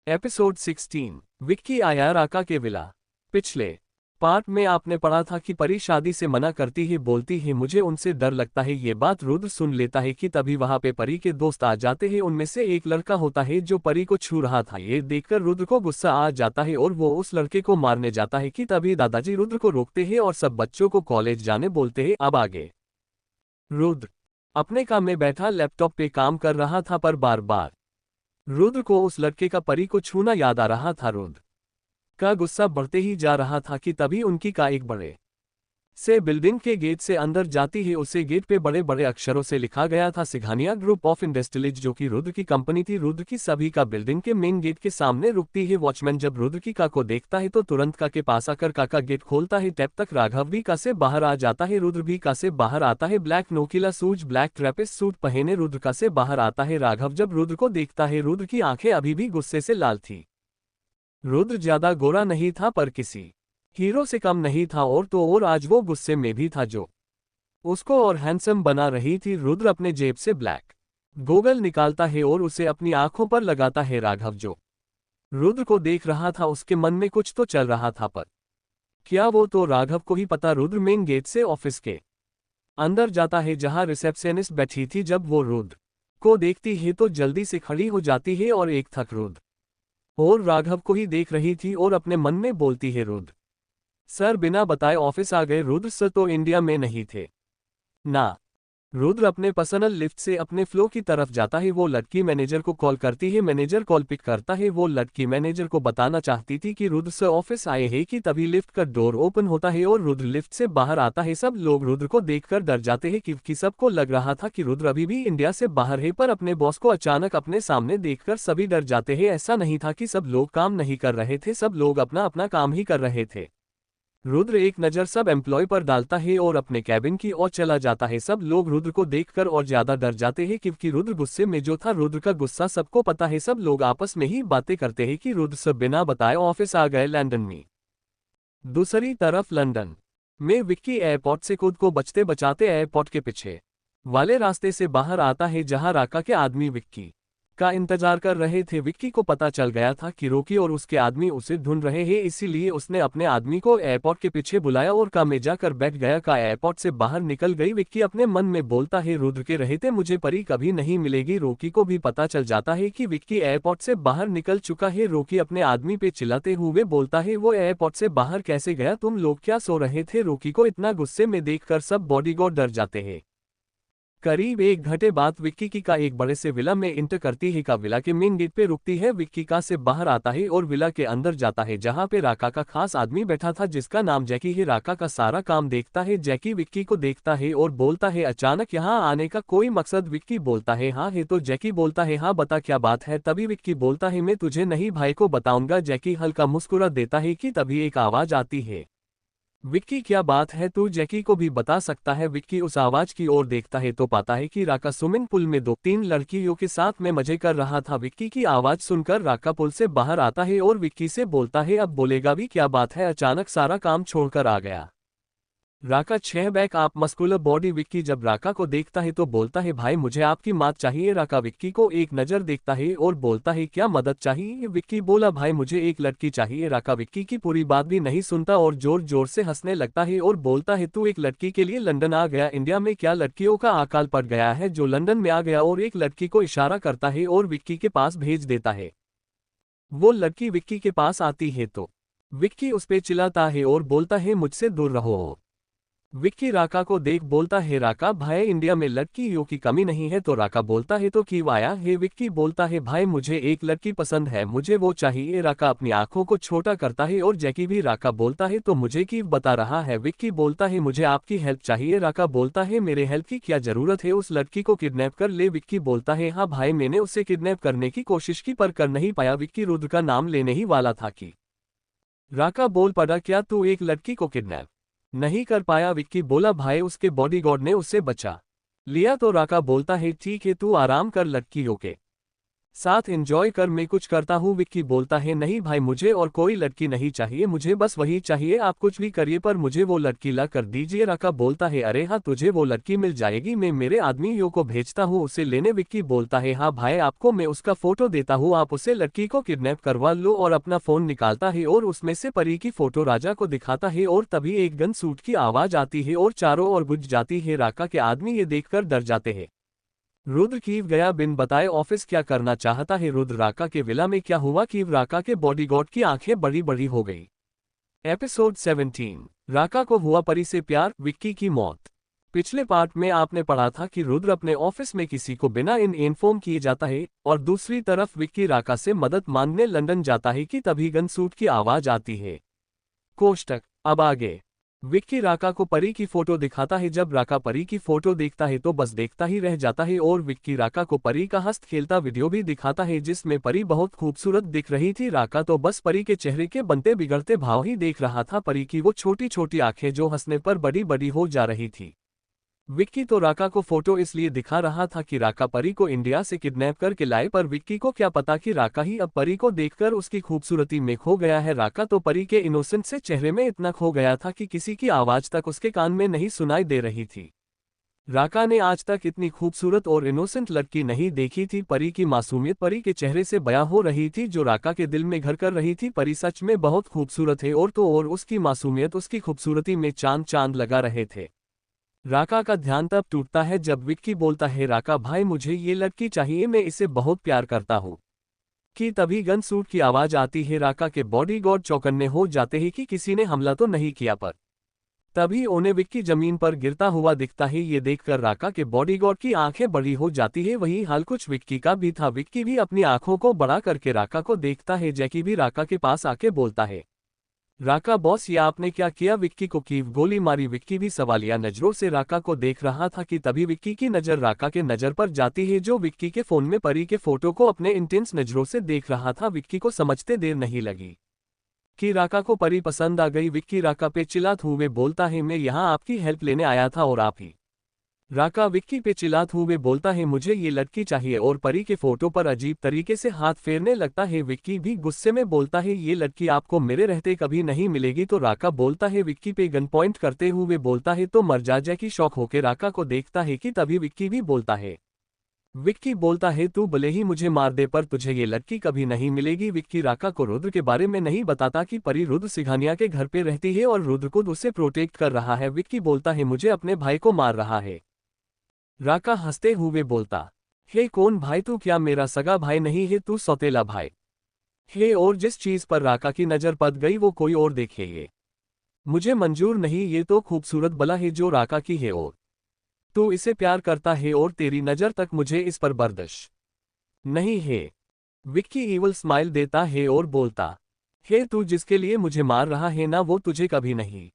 Episode 16। Vicky आया राका के villa. पिछले पार्ट में आपने पढ़ा था कि परी शादी से मना करती है, बोलती है मुझे उनसे डर लगता है। ये बात रुद्र सुन लेता है कि तभी वहां पे परी के दोस्त आ जाते हैं। उनमें से एक लड़का होता है जो परी को छू रहा था। ये देखकर रुद्र को गुस्सा आ जाता है और वो उस लड़के को मारने जाता है कि तभी दादाजी रुद्र को रोकते हैं और सब बच्चों को कॉलेज जाने बोलते हैं। अब आगे रुद्र अपने काम में बैठा लैपटॉप पे काम कर रहा था, पर बार बार रुद्र को उस लड़के का परी को छूना याद आ रहा था। रुद्र का गुस्सा बढ़ते ही जा रहा था कि तभी उनकी कार एक बड़े से बिल्डिंग के गेट से अंदर जाती है। उसे गेट पे बड़े बड़े अक्षरों से लिखा गया था सिंघानिया ग्रुप ऑफ इंडस्ट्रीज, जो कि रुद्र की कंपनी थी। रुद्र की सभी का बिल्डिंग के मेन गेट के सामने रुकती है। वॉचमैन जब रुद्र की कार को देखता है तो तुरंत कार के पास आकर कार का गेट खोलता है। तब तक राघव भी कार से बाहर आ जाता है। रुद्र भी कार से बाहर आता है। ब्लैक नोकीला शूज, ब्लैक ट्रैपिस्ट सूट पहने रुद्र कार से बाहर आता है। राघव जब रुद्र को देखता है, रुद्र की आंखें अभी भी गुस्से से लाल थी। रुद्र ज्यादा गोरा नहीं था, पर किसी हीरो से कम नहीं था, और तो और आज वो गुस्से में भी था जो उसको और हैंडसम बना रही थी। रुद्र अपने जेब से ब्लैक गोगल निकालता है और उसे अपनी आंखों पर लगाता है। राघव जो रुद्र को देख रहा था उसके मन में कुछ तो चल रहा था, पर क्या वो तो राघव को ही पता। रुद्र मेन गेट से ऑफिस के अंदर जाता है जहां रिसेप्शनिस्ट बैठी थी। जब वो रुद्र को देखती है तो जल्दी से खड़ी हो जाती है और एक थक रुद्र और राघव को ही देख रही थी और अपने मन में बोलती है, रुद्र सर बिना बताए ऑफिस आ गए। रुद्र सर तो इंडिया में नहीं थे ना। रुद्र अपने पर्सनल लिफ्ट से अपने फ्लो की तरफ जाता है। वो लड़की मैनेजर को कॉल करती है। मैनेजर कॉल पिक करता है। वो लड़की मैनेजर को बताना चाहती थी कि रुद्र सर ऑफिस आए हैं कि तभी लिफ्ट का डोर ओपन होता है और रुद्र लिफ्ट से बाहर आता है। सब लोग रुद्र को देखकर डर जाते हैं क्योंकि सबको लग रहा था कि रुद्र अभी भी इंडिया से बाहर है, पर अपने बॉस को अचानक अपने सामने देखकर सभी डर जाते हैं। ऐसा नहीं था कि सब लोग काम नहीं कर रहे थे, सब लोग अपना अपना काम ही कर रहे थे। रुद्र एक नज़र सब एम्प्लॉय पर डालता है और अपने कैबिन की ओर चला जाता है। सब लोग रुद्र को देखकर और ज्यादा डर जाते हैं क्योंकि रुद्र गुस्से में जो था। रुद्र का गुस्सा सबको पता है। सब लोग आपस में ही बातें करते हैं कि रुद्र सब बिना बताए ऑफिस आ गए लंदन में। दूसरी तरफ लंदन में विक्की एयरपोर्ट से खुद को बचते बचाते एयरपोर्ट के पीछे वाले रास्ते से बाहर आता है जहां राका के आदमी विक्की का इंतजार कर रहे थे। विक्की को पता चल गया था कि रोकी और उसके आदमी उसे ढूंढ रहे हैं, इसीलिए उसने अपने आदमी को एयरपोर्ट के पीछे बुलाया और कार में जाकर बैठ गया। कार एयरपोर्ट से बाहर निकल गई। विक्की अपने मन में बोलता है, रुद्र के रहते मुझे परी कभी नहीं मिलेगी। रोकी को भी पता चल जाता है कि विक्की एयरपोर्ट से बाहर निकल चुका है। रोकी अपने आदमी पे चिल्लाते हुए बोलता है, वो एयरपोर्ट से बाहर कैसे गया? तुम लोग क्या सो रहे थे? रोकी को इतना गुस्से में देखकर सब बॉडीगार्ड डर जाते हैं। करीब 1 घंटे बाद विक्की की कार एक बड़े से विला में इंटर करती है। कार विला के मेन गेट पे रुकती है। विक्की कार से बाहर आता है और विला के अंदर जाता है जहां पे राका का खास आदमी बैठा था जिसका नाम जैकी है। राका का सारा काम देखता है। जैकी विक्की को देखता है और बोलता है, अचानक यहाँ आने का कोई मकसद? विक्की बोलता है, हाँ है। तो जैकी बोलता है, हाँ बता क्या बात है? तभी विक्की बोलता है, मैं तुझे नहीं भाई को बताऊंगा। जैकी हल्का मुस्कुरा देता है कि तभी एक आवाज आती है, विक्की क्या बात है? तू जैकी को भी बता सकता है। विक्की उस आवाज की ओर देखता है तो पाता है कि राका स्विमिंग पूल में 2-3 लड़कियों के साथ में मजे कर रहा था। विक्की की आवाज सुनकर राका पुल से बाहर आता है और विक्की से बोलता है, अब बोलेगा भी क्या बात है? अचानक सारा काम छोड़कर आ गया राका 6 बैक आप मस्कुलर बॉडी। विक्की जब राका को देखता है तो बोलता है, भाई मुझे आपकी मदद चाहिए। राका विक्की को एक नज़र देखता है और बोलता है, क्या मदद चाहिए? विक्की बोला, भाई मुझे एक लड़की चाहिए। राका विक्की की पूरी बात भी नहीं सुनता और जोर जोर से हंसने लगता है और बोलता है, तू एक लड़की के लिए लंदन आ गया? इंडिया में क्या लड़कियों का अकाल पड़ गया है जो लंदन में आ गया? और एक लड़की को इशारा करता है और विक्की के पास भेज देता है। वो लड़की विक्की के पास आती है तो विक्की उस पे चिल्लाता है और बोलता है, मुझसे दूर रहो। विक्की राका को देख बोलता है, राका भाई इंडिया में लड़कियों की कमी नहीं है। तो राका बोलता है, तो क्यों आया है? विक्की बोलता है, भाई मुझे एक लड़की पसंद है, मुझे वो चाहिए। राका अपनी आंखों को छोटा करता है और जैकी भी। राका बोलता है, तो मुझे क्यों बता रहा है? विक्की बोलता है, मुझे आपकी हेल्प चाहिए। राका बोलता है, मेरे हेल्प की क्या जरूरत है? उस लड़की को किडनैप कर ले। विक्की बोलता है, हाँ भाई मैंने उसे किडनैप करने की कोशिश की पर कर नहीं पाया। विक्की रुद्र का नाम लेने ही वाला था कि राका बोल पड़ा, क्या तू एक लड़की को किडनैप नहीं कर पाया? विक्की बोला, भाई उसके बॉडीगार्ड ने उससे बचा लिया। तो राका बोलता है, ठीक है तू आराम कर, लड़कियों के साथ एंजॉय कर मैं कुछ करता हूँ। विक्की बोलता है नहीं भाई, मुझे और कोई लड़की नहीं चाहिए, मुझे बस वही चाहिए, आप कुछ भी करिए पर मुझे वो लड़की ला कर दीजिए। राका बोलता है अरे हाँ, तुझे वो लड़की मिल जाएगी, मैं मेरे आदमियों को भेजता हूँ उसे लेने। विक्की बोलता है हाँ भाई, आपको मैं उसका फोटो देता हूँ, आप उसे लड़की को किडनैप करवा लो। और अपना फोन निकालता है और उसमें से परी की फोटो राजा को दिखाता है और तभी एक गन शूट की आवाज आती है और चारों ओर बुझ जाती है। राका के आदमी ये देखकर डर जाते हैं। रुद्र कीव गया बिन बताए ऑफिस क्या करना चाहता है। रुद्र राका के विला में क्या हुआ, कीव राका के बॉडीगार्ड की आंखें बड़ी बड़ी हो गई। एपिसोड 17, राका को हुआ परी से प्यार, विक्की की मौत। पिछले पार्ट में आपने पढ़ा था कि रुद्र अपने ऑफिस में किसी को बिना इन्फॉर्म किए जाता है और दूसरी तरफ विक्की राका से मदद मांगने लंदन जाता है कि तभी गन शूट की आवाज आती है। कोष्टक अब आगे। विक्की राका को परी की फोटो दिखाता है। जब राका परी की फोटो देखता है तो बस देखता ही रह जाता है और विक्की राका को परी का हंस खेलता वीडियो भी दिखाता है जिसमें परी बहुत खूबसूरत दिख रही थी। राका तो बस परी के चेहरे के बनते बिगड़ते भाव ही देख रहा था, परी की वो छोटी छोटी आंखें जो हंसने पर बड़ी बड़ी हो जा रही थी। विक्की तो राका को फोटो इसलिए दिखा रहा था कि राका परी को इंडिया से किडनैप करके लाए, पर विक्की को क्या पता कि राका ही अब परी को देखकर उसकी खूबसूरती में खो गया है। राका तो परी के इनोसेंट से चेहरे में इतना खो गया था कि किसी की आवाज तक उसके कान में नहीं सुनाई दे रही थी। राका ने आज तक इतनी खूबसूरत और इनोसेंट लड़की नहीं देखी थी। परी की मासूमियत परी के चेहरे से बयां हो रही थी जो राका के दिल में घर कर रही थी। परी सच में बहुत खूबसूरत है और तो और उसकी मासूमियत उसकी खूबसूरती में चांद चांद लगा रहे थे। राका का ध्यान तब टूटता है जब विक्की बोलता है राका भाई, मुझे ये लड़की चाहिए, मैं इसे बहुत प्यार करता हूँ। कि तभी गन शूट की आवाज आती है। राका के बॉडीगार्ड चौकन्ने हो जाते हैं कि किसी ने हमला तो नहीं किया, पर तभी उन्हें विक्की जमीन पर गिरता हुआ दिखता है। ये देखकर राका के बॉडीगार्ड की आंखें बड़ी हो जाती है। वही हाल कुछ विक्की का भी था। विक्की भी अपनी आंखों को बड़ा करके राका को देखता है। जैकी भी राका के पास आके बोलता है राका बॉस, ये आपने क्या किया? विक्की को कीव गोली मारी। विक्की भी सवालिया नजरों से राका को देख रहा था कि तभी विक्की की नजर राका के नजर पर जाती है जो विक्की के फोन में परी के फोटो को अपने इंटेंस नजरों से देख रहा था। विक्की को समझते देर नहीं लगी कि राका को परी पसंद आ गई। विक्की राका पे चिल्लाते हुए बोलता है मैं यहाँ आपकी हेल्प लेने आया था और आप ही। राका विक्की पे चिल्लाते हुए बोलता है मुझे ये लड़की चाहिए और परी के फोटो पर अजीब तरीके से हाथ फेरने लगता है। विक्की भी गुस्से में बोलता है ये लड़की आपको मेरे रहते कभी नहीं मिलेगी। तो राका बोलता है विक्की पे गन पॉइंट करते हुए बोलता है तो मर जा। जैकी शौक होकर राका को देखता है कि तभी विक्की भी बोलता है। विक्की बोलता है तू भले ही मुझे मार दे पर तुझे ये लड़की कभी नहीं मिलेगी। विक्की राका को रुद्र के बारे में नहीं बताता कि परी रुद्र सिंघानिया के घर पे रहती है और रुद्र को उसे प्रोटेक्ट कर रहा है। विक्की बोलता है मुझे अपने भाई को मार रहा है। राका हंसते हुए बोलता हे कौन भाई, तू क्या मेरा सगा भाई नहीं है, तू सौतेला भाई हे। और जिस चीज पर राका की नजर पड़ गई वो कोई और देखे ये मुझे मंजूर नहीं। ये तो खूबसूरत बला है जो राका की है और तू इसे प्यार करता है और तेरी नजर तक मुझे इस पर बर्दाश्त नहीं है। विक्की ईवल स्माइल देता है और बोलता हे तू जिसके लिए मुझे मार रहा है ना, वो तुझे कभी नहीं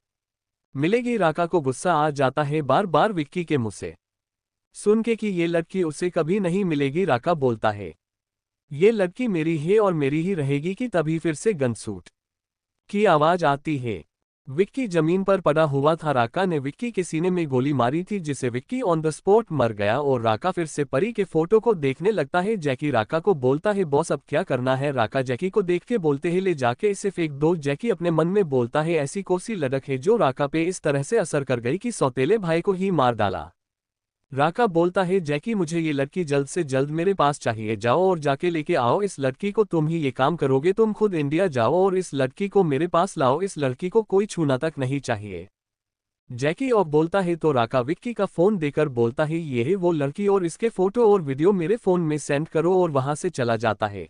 मिलेगी। राका को गुस्सा आ जाता है बार बार विक्की के मुंह से सुन के कि ये लड़की उसे कभी नहीं मिलेगी। राका बोलता है ये लड़की मेरी है और मेरी ही रहेगी। कि तभी फिर से गनशूट की आवाज आती है। विक्की जमीन पर पड़ा हुआ था। राका ने विक्की के सीने में गोली मारी थी जिससे विक्की ऑन द स्पॉट मर गया और राका फिर से परी के फोटो को देखने लगता है। जैकी राका को बोलता है बॉस अब क्या करना है? राका जैकी को देख के बोलते हैं ले जाके इसे फेंक दो। जैकी अपने मन में बोलता है ऐसी कौन सी लड़क है जो राका पे इस तरह से असर कर गई कि सौतेले भाई को ही मार डाला। राका बोलता है जैकी मुझे ये लड़की जल्द से जल्द मेरे पास चाहिए, जाओ और जाके लेके आओ इस लड़की को। तुम ही ये काम करोगे, तुम खुद इंडिया जाओ और इस लड़की को मेरे पास लाओ। इस लड़की को कोई छूना तक नहीं चाहिए। जैकी और बोलता है तो राका विक्की का फोन देकर बोलता है ये है वो लड़की और इसके फोटो और वीडियो मेरे फोन में सेंड करो और वहां से चला जाता है।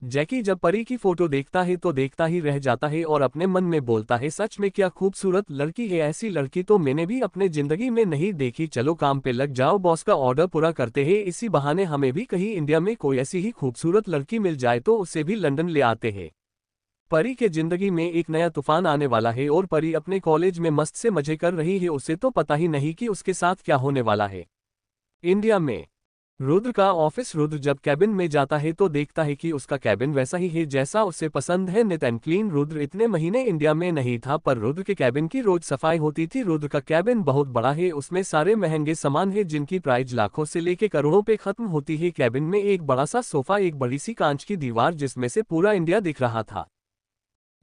जैकी जब परी की फोटो देखता है तो देखता ही रह जाता है और अपने मन में बोलता है सच में क्या खूबसूरत लड़की है, ऐसी लड़की तो मैंने भी अपने जिंदगी में नहीं देखी। चलो काम पे लग जाओ, बॉस का ऑर्डर पूरा करते हैं, इसी बहाने हमें भी कहीं इंडिया में कोई ऐसी ही खूबसूरत लड़की मिल जाए तो उसे भी लंदन ले आते हैं। परी के जिंदगी में एक नया तूफान आने वाला है और परी अपने कॉलेज में मस्त से मजे कर रही है। उसे तो पता ही नहीं कि उसके साथ क्या होने वाला है। इंडिया में रुद्र का ऑफिस। रुद्र जब कैबिन में जाता है तो देखता है कि उसका कैबिन वैसा ही है जैसा उसे पसंद है, नीट एंड क्लीन। रुद्र इतने महीने इंडिया में नहीं था पर रुद्र के कैबिन की रोज सफाई होती थी। रुद्र का कैबिन बहुत बड़ा है, उसमें सारे महंगे सामान है जिनकी प्राइस लाखों से लेके करोड़ों पे खत्म होती है। कैबिन में एक बड़ा सा सोफा, एक बड़ी सी कांच की दीवार जिसमें से पूरा इंडिया दिख रहा था।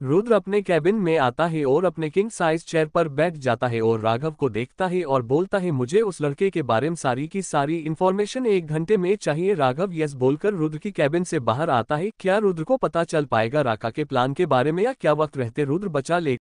रुद्र अपने कैबिन में आता है और अपने किंग साइज चेयर पर बैठ जाता है और राघव को देखता है और बोलता है मुझे उस लड़के के बारे में सारी की सारी इन्फॉर्मेशन 1 घंटे में चाहिए। राघव यस बोलकर रुद्र की कैबिन से बाहर आता है। क्या रुद्र को पता चल पाएगा राका के प्लान के बारे में या क्या वक्त रहते रुद्र बचा ले